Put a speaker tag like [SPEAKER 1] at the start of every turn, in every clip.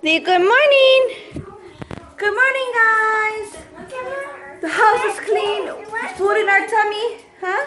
[SPEAKER 1] Say good morning. Good morning, guys. The house is clean. Food in our tummy, huh?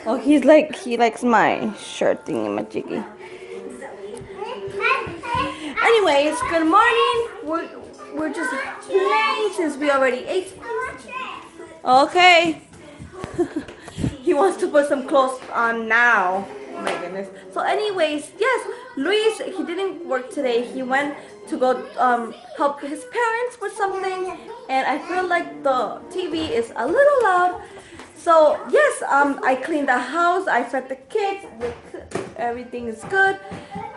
[SPEAKER 1] Oh, he likes my shirt thingy, my jiggy. Anyways, good morning. We're just playing since we already ate. Okay. He wants to put some clothes on now. Oh my goodness. So anyways, yes, Luis, he didn't work today. He went to go help his parents with something, and I feel like the TV is a little loud. So yes, I cleaned the house, I fed the kids, everything is good.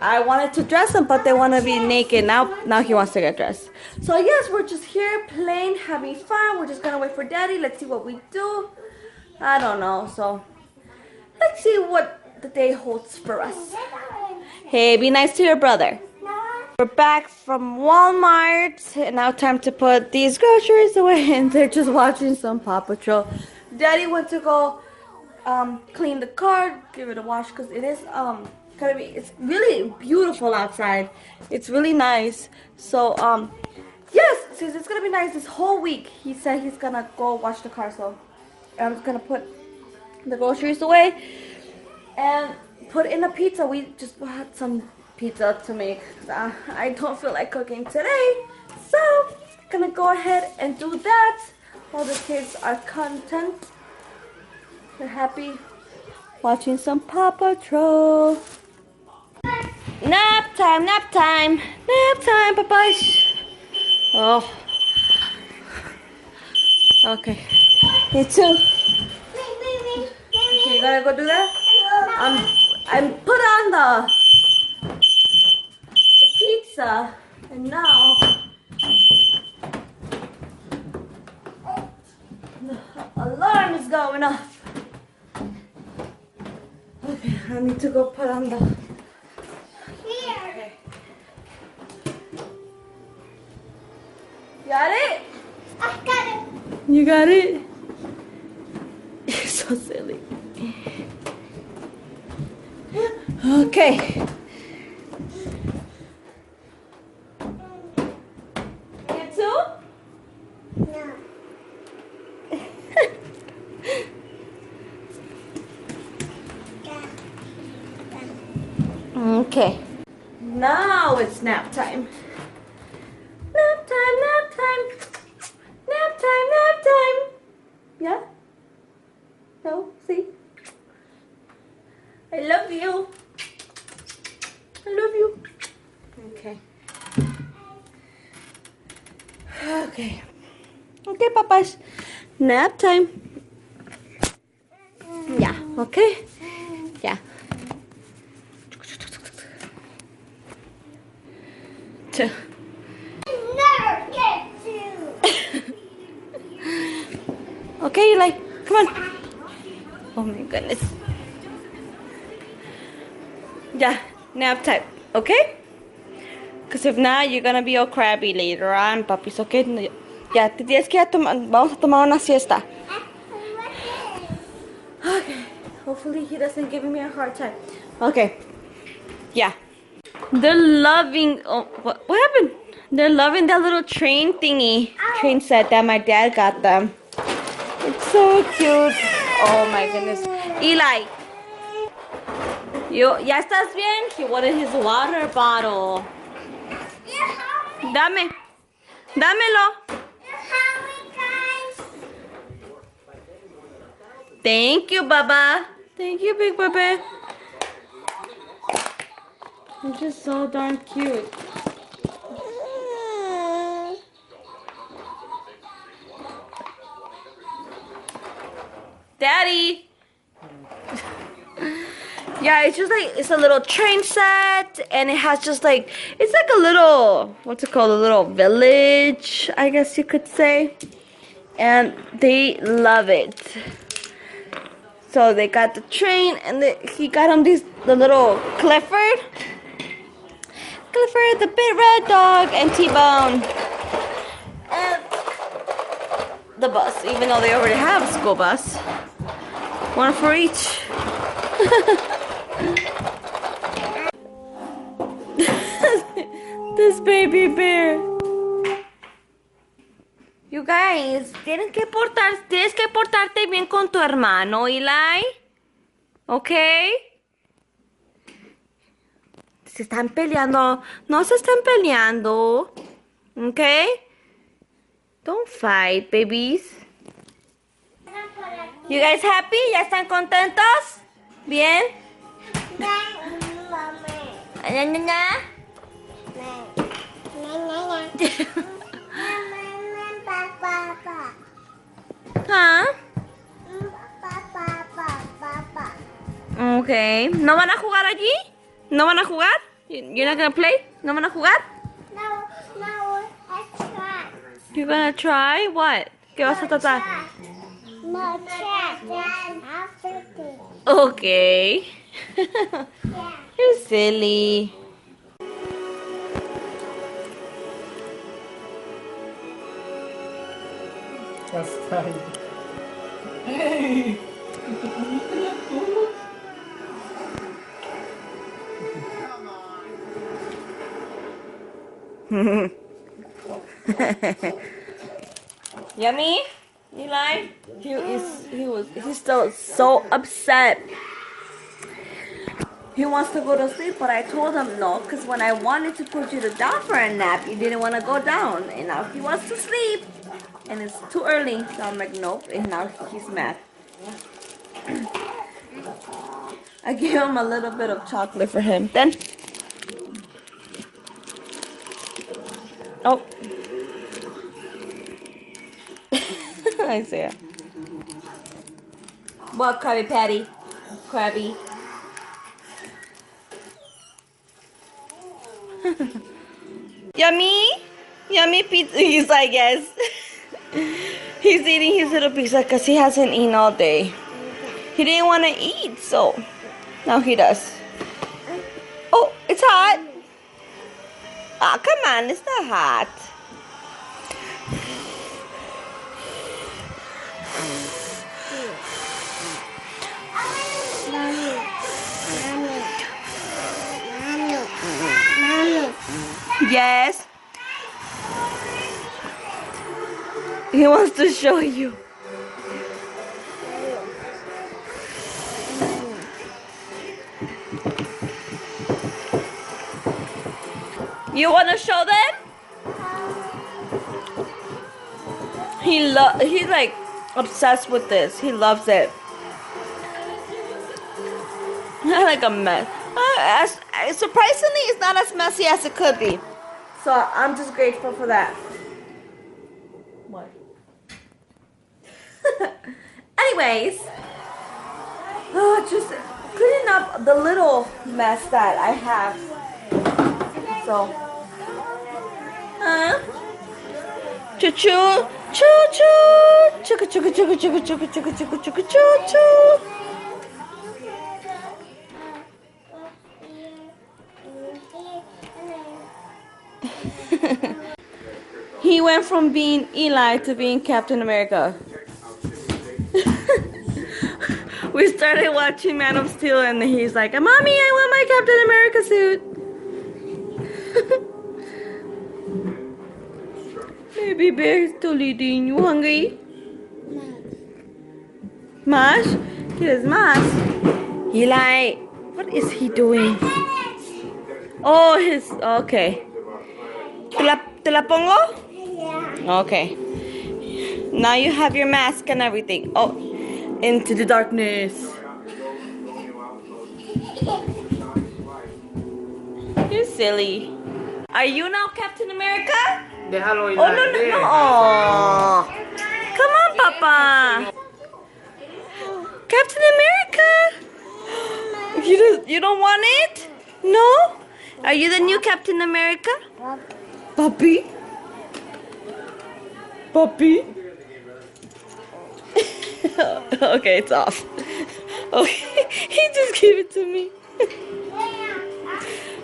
[SPEAKER 1] I wanted to dress them, but they want to be naked. Now he wants to get dressed. So yes, we're just here playing, having fun. We're just gonna wait for Daddy. Let's see what we do. I don't know. So let's see what the day holds for us. Hey, be nice to your brother. We're back from Walmart, and now time to put these groceries away, and they're just watching some Paw Patrol. Daddy went to go clean the car, give it a wash, because it is it's really beautiful outside. It's really nice. So yes, since it's gonna be nice this whole week, he said he's gonna go wash the car. So I'm just gonna put the groceries away and put in a pizza. We just bought some pizza to make. I don't feel like cooking today, so gonna go ahead and do that. All the kids are content. They're happy watching some Paw Patrol. Nap time, nap time, nap time, papash. Oh. Okay. Me too. Okay, you gotta go do that? I'm put on the pizza, and now the alarm is going off. Okay, I need to go put on the... Okay. Got it?
[SPEAKER 2] I got it.
[SPEAKER 1] You got it? You're so silly. Okay. You too?
[SPEAKER 2] No.
[SPEAKER 1] Okay. Now it's nap time. Nap time, nap time. Nap time, nap time. Yeah? No? See? I love you. I love you. Okay. Okay. Okay, papas. Nap time. Yeah, okay? Yeah.
[SPEAKER 2] Never get to.
[SPEAKER 1] Okay, Eli, come on. Oh my goodness. Yeah, nap time, okay? Because if not, you're gonna be all crabby later on, papis, okay? Ya, te tienes que vamos a tomar una siesta. Okay, hopefully he doesn't give me a hard time. Okay, yeah. They're loving, oh, what happened? They're loving that little train thingy, train set that my dad got them. It's so cute. Oh my goodness. Eli, ¿ya estás bien? He wanted his water bottle. Dame. Dámelo. Thank you, Baba. Thank you, Big Baby. You're just so darn cute. Daddy. Yeah, it's just like, it's a little train set, and it has just like, it's like a little, what's it called, a little village, I guess you could say. And they love it. So they got the train, and he got him the little Clifford, the big red dog, and T-Bone, and the bus, even though they already have a school bus. One for each. This baby bear. You guys, tienes que portarte bien con tu hermano, Eli. ¿Ok? Se están peleando. No se están peleando. ¿Ok? Don't fight, babies. You guys happy? ¿Ya están contentos? ¿Bien? ¿Ya, ya, ya? ¿Ah? Okay. ¿No van a jugar allí? ¿No van a jugar? You're not gonna play? ¿No van a jugar?
[SPEAKER 2] No, let's try.
[SPEAKER 1] You're gonna try? What? ¿Qué vas a tratar?
[SPEAKER 2] No, try. After.
[SPEAKER 1] Okay. You're silly.
[SPEAKER 3] That's tight. Hey!
[SPEAKER 1] Yummy? Eli? He's still so upset. He wants to go to sleep, but I told him no, because when I wanted to put you down for a nap, you didn't want to go down. And now he wants to sleep, and it's too early. So I'm like, nope, and now he's mad. I gave him a little bit of chocolate for him. Then, oh. Isaiah. What, Krabby Patty? Krabby. Yummy? Yummy pizza? He's like, yes. He's eating his little pizza because he hasn't eaten all day. He didn't want to eat, so now he does. Oh, it's hot. Ah, come on, it's not hot. Yes. He wants to show you. You want to show them? He's like obsessed with this. He loves it. Not like a mess. Surprisingly, it's not as messy as it could be. So I'm just grateful for that. What? Anyways, just cleaning up the little mess that I have. So, choo choo, choo choo, choo choo choo choo choo choo choo choo choo choo. He went from being Eli to being Captain America. We started watching Man of Steel and he's like, Mommy, I want my Captain America suit. Baby bear still eating. You hungry? Mash? ¿Quieres más? Eli, what is he doing? Oh, okay. ¿Te la pongo?
[SPEAKER 2] Yeah.
[SPEAKER 1] Okay. Now you have your mask and everything. Oh, into the darkness. You're silly. Are you now Captain America?
[SPEAKER 3] Déjalo ir.
[SPEAKER 1] Oh, no, no, no. Aw. Come on, Papa. Captain America. You don't want it? No? Are you the new Captain America? Puppy? Puppy? Okay, it's off. Okay, he just gave it to me.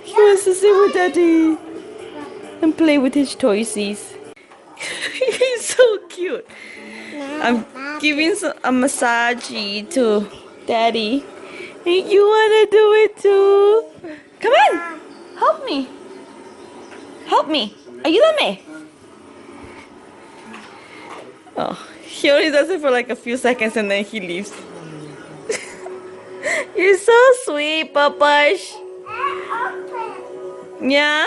[SPEAKER 1] He wants to sit with Daddy and play with his toysies. He's so cute. I'm giving a massage to Daddy. You want to do it too? Come on, help me. Help me. Ayúdame. Oh, he only does it for like a few seconds and then he leaves. You're so sweet, Papash. Yeah?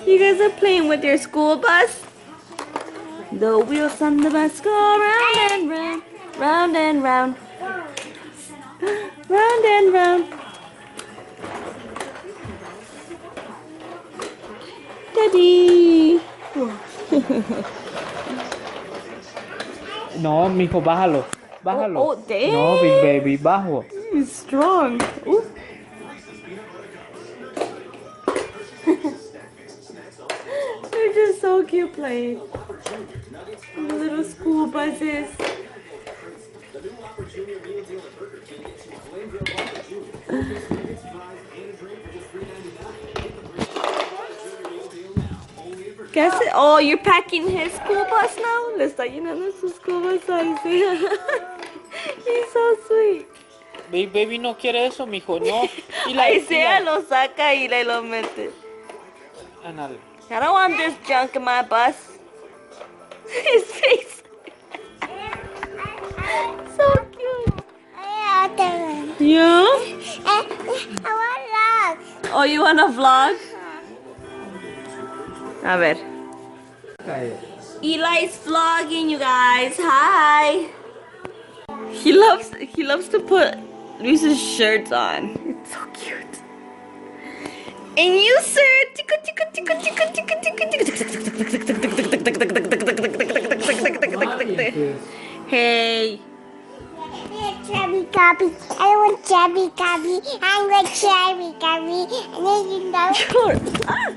[SPEAKER 1] You guys are playing with your school bus? The wheels on the bus go round and round, round and round, round and round. Daddy.
[SPEAKER 3] No, mijo, bájalo. Bájalo.
[SPEAKER 1] Oh, dang.
[SPEAKER 3] No, big baby, bajo.
[SPEAKER 1] He's strong. Ooh. They're just so cute playing. The little school buses. Guess it. Oh, you're packing his school bus now? Le está llenando su school bus ahí, sí. He's so sweet.
[SPEAKER 3] Big baby no quiere eso, mijo, no.
[SPEAKER 1] Ahí sea, lo saca y le lo mete.
[SPEAKER 3] Ándale.
[SPEAKER 1] I don't want this junk in my bus. His face. So cute. Yeah?
[SPEAKER 2] I want love.
[SPEAKER 1] Oh, you want a vlog? A ver. Eli's vlogging, you guys. Hi. He loves to put Luis's shirts on. It's so cute. And you, sir. Hey.
[SPEAKER 2] Chubby copy. I want chubby copy. I want chubby copy. And then you know.
[SPEAKER 1] Sure. Ah.